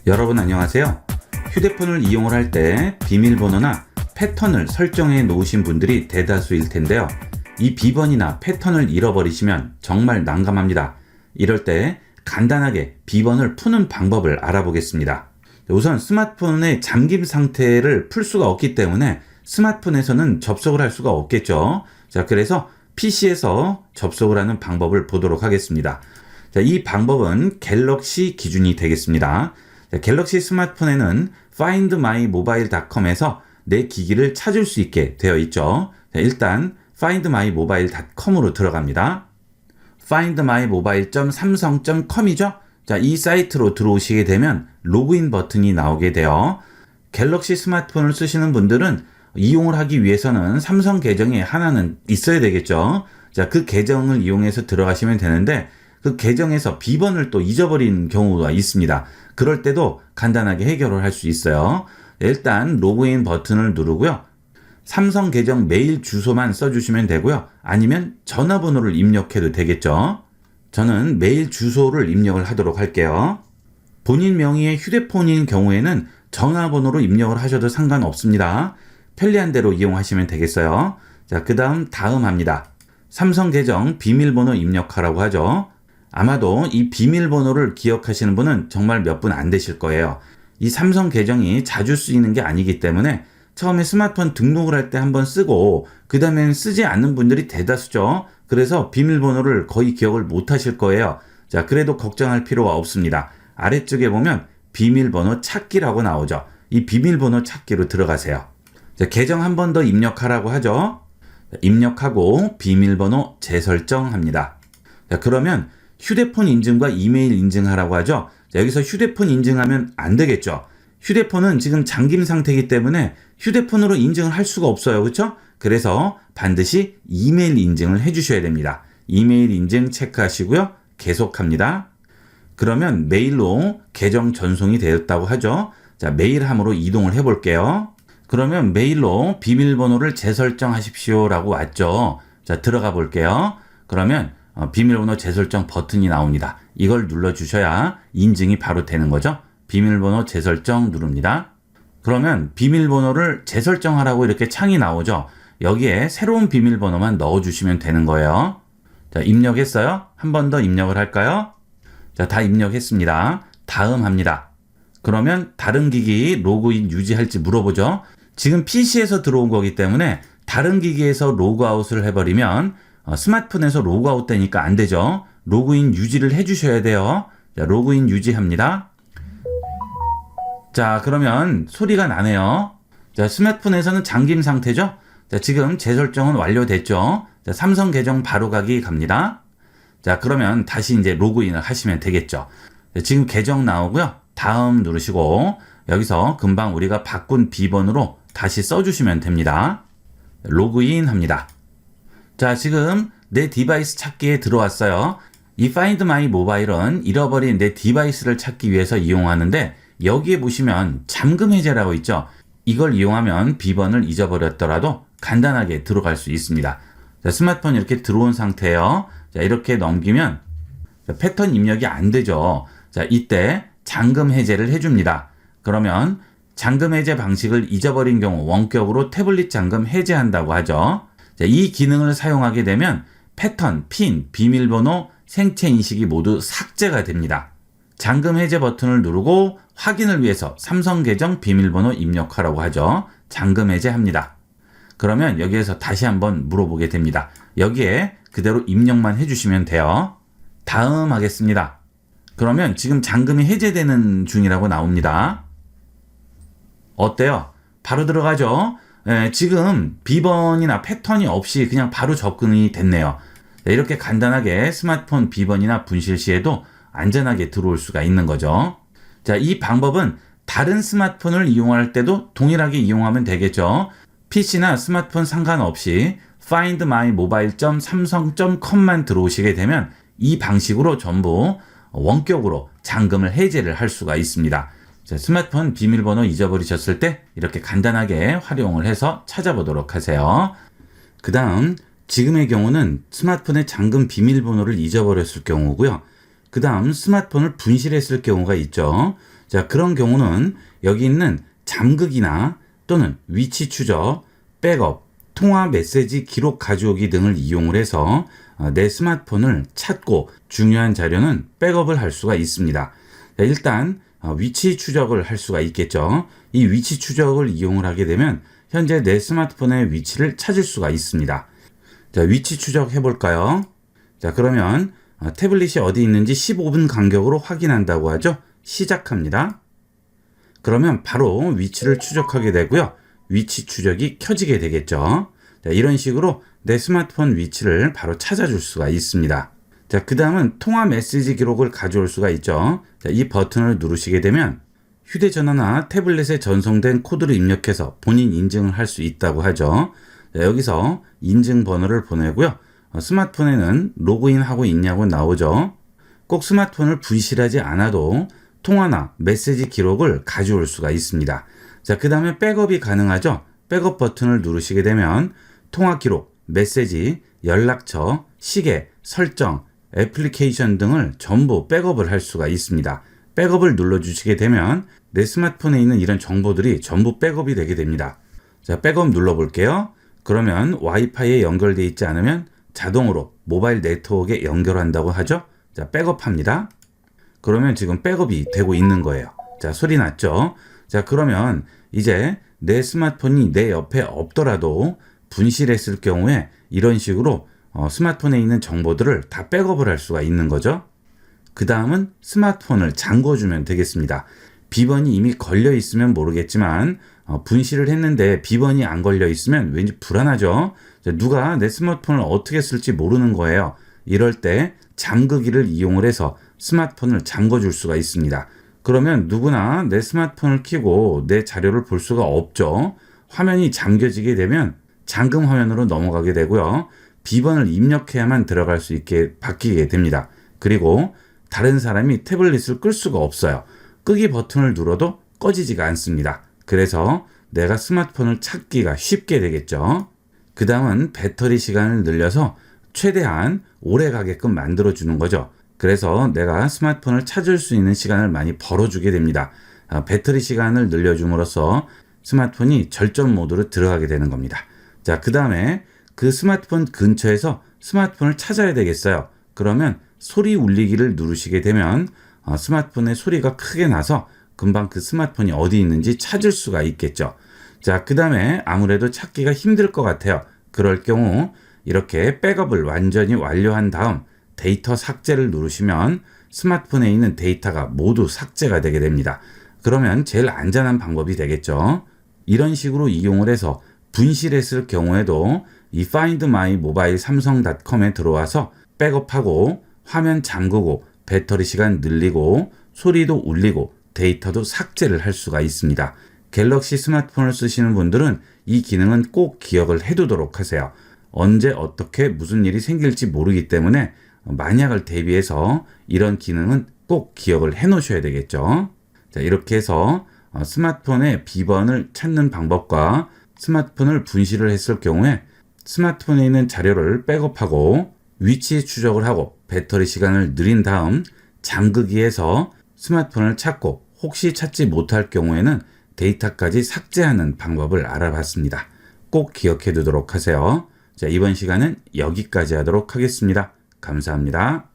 여러분 안녕하세요. 휴대폰을 이용을 할 때 비밀번호나 패턴을 설정해 놓으신 분들이 대다수일 텐데요. 이 비번이나 패턴을 잃어버리시면 정말 난감합니다. 이럴 때 간단하게 비번을 푸는 방법을 알아보겠습니다. 우선 스마트폰의 잠김 상태를 풀 수가 없기 때문에 스마트폰에서는 접속을 할 수가 없겠죠. 자, 그래서 PC에서 접속을 하는 방법을 보도록 하겠습니다. 자, 이 방법은 갤럭시 기준이 되겠습니다. 자, 갤럭시 스마트폰에는 findmymobile.com에서 내 기기를 찾을 수 있게 되어 있죠. 자, 일단 findmymobile.com으로 들어갑니다. findmymobile.samsung.com이죠. 자, 이 사이트로 들어오시게 되면 로그인 버튼이 나오게 돼요. 갤럭시 스마트폰을 쓰시는 분들은 이용을 하기 위해서는 삼성 계정이 하나는 있어야 되겠죠. 자, 그 계정을 이용해서 들어가시면 되는데 그 계정에서 비번을 또 잊어버린 경우가 있습니다. 그럴 때도 간단하게 해결을 할 수 있어요. 일단 로그인 버튼을 누르고요. 삼성 계정 메일 주소만 써주시면 되고요. 아니면 전화번호를 입력해도 되겠죠. 저는 메일 주소를 입력을 하도록 할게요. 본인 명의의 휴대폰인 경우에는 전화번호로 입력을 하셔도 상관없습니다. 편리한 대로 이용하시면 되겠어요. 자, 그 다음 합니다. 삼성 계정 비밀번호 입력하라고 하죠. 아마도 이 비밀번호를 기억하시는 분은 정말 몇 분 안 되실 거예요. 이 삼성 계정이 자주 쓰이는 게 아니기 때문에 처음에 스마트폰 등록을 할 때 한번 쓰고 그 다음엔 쓰지 않는 분들이 대다수죠. 그래서 비밀번호를 거의 기억을 못 하실 거예요. 자, 그래도 걱정할 필요가 없습니다. 아래쪽에 보면 비밀번호 찾기라고 나오죠. 이 비밀번호 찾기로 들어가세요. 자, 계정 한 번 더 입력하라고 하죠. 자, 입력하고 비밀번호 재설정합니다. 자, 그러면 휴대폰 인증과 이메일 인증하라고 하죠. 자, 여기서 휴대폰 인증하면 안 되겠죠. 휴대폰은 지금 잠김 상태이기 때문에 휴대폰으로 인증을 할 수가 없어요. 그렇죠? 그래서 반드시 이메일 인증을 해주셔야 됩니다. 이메일 인증 체크하시고요. 계속합니다. 그러면 메일로 계정 전송이 되었다고 하죠. 자, 메일함으로 이동을 해볼게요. 그러면 메일로 비밀번호를 재설정하십시오 라고 왔죠. 자, 들어가 볼게요. 그러면 비밀번호 재설정 버튼이 나옵니다. 이걸 눌러주셔야 인증이 바로 되는 거죠. 비밀번호 재설정 누릅니다. 그러면 비밀번호를 재설정하라고 이렇게 창이 나오죠. 여기에 새로운 비밀번호만 넣어주시면 되는 거예요. 자, 입력했어요? 한 번 더 입력을 할까요? 자, 다 입력했습니다. 다음 합니다. 그러면 다른 기기 로그인 유지할지 물어보죠. 지금 PC에서 들어온 거기 때문에 다른 기기에서 로그아웃을 해버리면 스마트폰에서 로그아웃 되니까 안 되죠. 로그인 유지를 해주셔야 돼요. 자, 로그인 유지합니다. 자, 그러면 소리가 나네요. 자, 스마트폰에서는 잠김 상태죠. 자, 지금 재설정은 완료됐죠. 자, 삼성 계정 바로가기 갑니다. 자, 그러면 다시 이제 로그인을 하시면 되겠죠. 자, 지금 계정 나오고요. 다음 누르시고 여기서 금방 우리가 바꾼 비번으로 다시 써주시면 됩니다. 로그인 합니다. 자, 지금 내 디바이스 찾기에 들어왔어요. 이 Find My Mobile은 잃어버린 내 디바이스를 찾기 위해서 이용하는데 여기에 보시면 잠금 해제라고 있죠. 이걸 이용하면 비번을 잊어버렸더라도 간단하게 들어갈 수 있습니다. 자, 스마트폰 이렇게 들어온 상태예요. 자, 이렇게 넘기면 패턴 입력이 안 되죠. 자, 이때 잠금 해제를 해줍니다. 그러면 잠금 해제 방식을 잊어버린 경우 원격으로 태블릿 잠금 해제한다고 하죠. 자, 이 기능을 사용하게 되면 패턴, 핀, 비밀번호, 생체 인식이 모두 삭제가 됩니다. 잠금 해제 버튼을 누르고 확인을 위해서 삼성 계정 비밀번호 입력하라고 하죠. 잠금 해제합니다. 그러면 여기에서 다시 한번 물어보게 됩니다. 여기에 그대로 입력만 해주시면 돼요. 다음 하겠습니다. 그러면 지금 잠금이 해제되는 중이라고 나옵니다. 어때요? 바로 들어가죠? 지금 비번이나 패턴이 없이 그냥 바로 접근이 됐네요. 이렇게 간단하게 스마트폰 비번이나 분실 시에도 안전하게 들어올 수가 있는 거죠. 자, 이 방법은 다른 스마트폰을 이용할 때도 동일하게 이용하면 되겠죠. PC나 스마트폰 상관없이 findmymobile.samsung.com만 들어오시게 되면 이 방식으로 전부 원격으로 잠금을 해제를 할 수가 있습니다. 자, 스마트폰 비밀번호 잊어버리셨을 때 이렇게 간단하게 활용을 해서 찾아보도록 하세요. 그 다음 지금의 경우는 스마트폰의 잠금 비밀번호를 잊어버렸을 경우고요. 그 다음 스마트폰을 분실했을 경우가 있죠. 자, 그런 경우는 여기 있는 잠그기나 또는 위치 추적, 백업, 통화 메시지 기록 가져오기 등을 이용을 해서 내 스마트폰을 찾고 중요한 자료는 백업을 할 수가 있습니다. 자, 일단 위치 추적을 할 수가 있겠죠. 이 위치 추적을 이용을 하게 되면 현재 내 스마트폰의 위치를 찾을 수가 있습니다. 자, 위치 추적 해볼까요? 자, 그러면 태블릿이 어디 있는지 15분 간격으로 확인한다고 하죠. 시작합니다. 그러면 바로 위치를 추적하게 되고요. 위치 추적이 켜지게 되겠죠. 자, 이런 식으로 내 스마트폰 위치를 바로 찾아줄 수가 있습니다. 자, 그 다음은 통화 메시지 기록을 가져올 수가 있죠. 자, 이 버튼을 누르시게 되면 휴대전화나 태블릿에 전송된 코드를 입력해서 본인 인증을 할 수 있다고 하죠. 자, 여기서 인증 번호를 보내고요. 스마트폰에는 로그인하고 있냐고 나오죠. 꼭 스마트폰을 분실하지 않아도 통화나 메시지 기록을 가져올 수가 있습니다. 자, 그 다음에 백업이 가능하죠. 백업 버튼을 누르시게 되면 통화 기록, 메시지, 연락처, 시계, 설정, 애플리케이션 등을 전부 백업을 할 수가 있습니다. 백업을 눌러주시게 되면 내 스마트폰에 있는 이런 정보들이 전부 백업이 되게 됩니다. 자, 백업 눌러볼게요. 그러면 와이파이에 연결되어 있지 않으면 자동으로 모바일 네트워크에 연결한다고 하죠. 자, 백업합니다. 그러면 지금 백업이 되고 있는 거예요. 자, 소리 났죠? 자, 그러면 이제 내 스마트폰이 내 옆에 없더라도 분실했을 경우에 이런 식으로 스마트폰에 있는 정보들을 다 백업을 할 수가 있는 거죠. 그 다음은 스마트폰을 잠궈주면 되겠습니다. 비번이 이미 걸려 있으면 모르겠지만 분실을 했는데 비번이 안 걸려 있으면 왠지 불안하죠. 누가 내 스마트폰을 어떻게 쓸지 모르는 거예요. 이럴 때 잠그기를 이용을 해서 스마트폰을 잠궈줄 수가 있습니다. 그러면 누구나 내 스마트폰을 켜고 내 자료를 볼 수가 없죠. 화면이 잠겨지게 되면 잠금 화면으로 넘어가게 되고요. 비번을 입력해야만 들어갈 수 있게 바뀌게 됩니다. 그리고 다른 사람이 태블릿을 끌 수가 없어요. 끄기 버튼을 눌러도 꺼지지가 않습니다. 그래서 내가 스마트폰을 찾기가 쉽게 되겠죠. 그 다음은 배터리 시간을 늘려서 최대한 오래 가게끔 만들어주는 거죠. 그래서 내가 스마트폰을 찾을 수 있는 시간을 많이 벌어주게 됩니다. 배터리 시간을 늘려줌으로써 스마트폰이 절전 모드로 들어가게 되는 겁니다. 자, 그 다음에 그 스마트폰 근처에서 스마트폰을 찾아야 되겠어요. 그러면 소리 울리기를 누르시게 되면 스마트폰의 소리가 크게 나서 금방 그 스마트폰이 어디 있는지 찾을 수가 있겠죠. 자, 그 다음에 아무래도 찾기가 힘들 것 같아요. 그럴 경우 이렇게 백업을 완전히 완료한 다음 데이터 삭제를 누르시면 스마트폰에 있는 데이터가 모두 삭제가 되게 됩니다. 그러면 제일 안전한 방법이 되겠죠. 이런 식으로 이용을 해서 분실했을 경우에도 이 Find My Mobile Samsung.com에 들어와서 백업하고 화면 잠그고 배터리 시간 늘리고 소리도 울리고 데이터도 삭제를 할 수가 있습니다. 갤럭시 스마트폰을 쓰시는 분들은 이 기능은 꼭 기억을 해두도록 하세요. 언제 어떻게 무슨 일이 생길지 모르기 때문에 만약을 대비해서 이런 기능은 꼭 기억을 해 놓으셔야 되겠죠. 자, 이렇게 해서 스마트폰의 비번을 찾는 방법과 스마트폰을 분실을 했을 경우에 스마트폰에 있는 자료를 백업하고 위치 추적을 하고 배터리 시간을 늘린 다음 잠그기에서 스마트폰을 찾고 혹시 찾지 못할 경우에는 데이터까지 삭제하는 방법을 알아봤습니다. 꼭 기억해 두도록 하세요. 자, 이번 시간은 여기까지 하도록 하겠습니다. 감사합니다.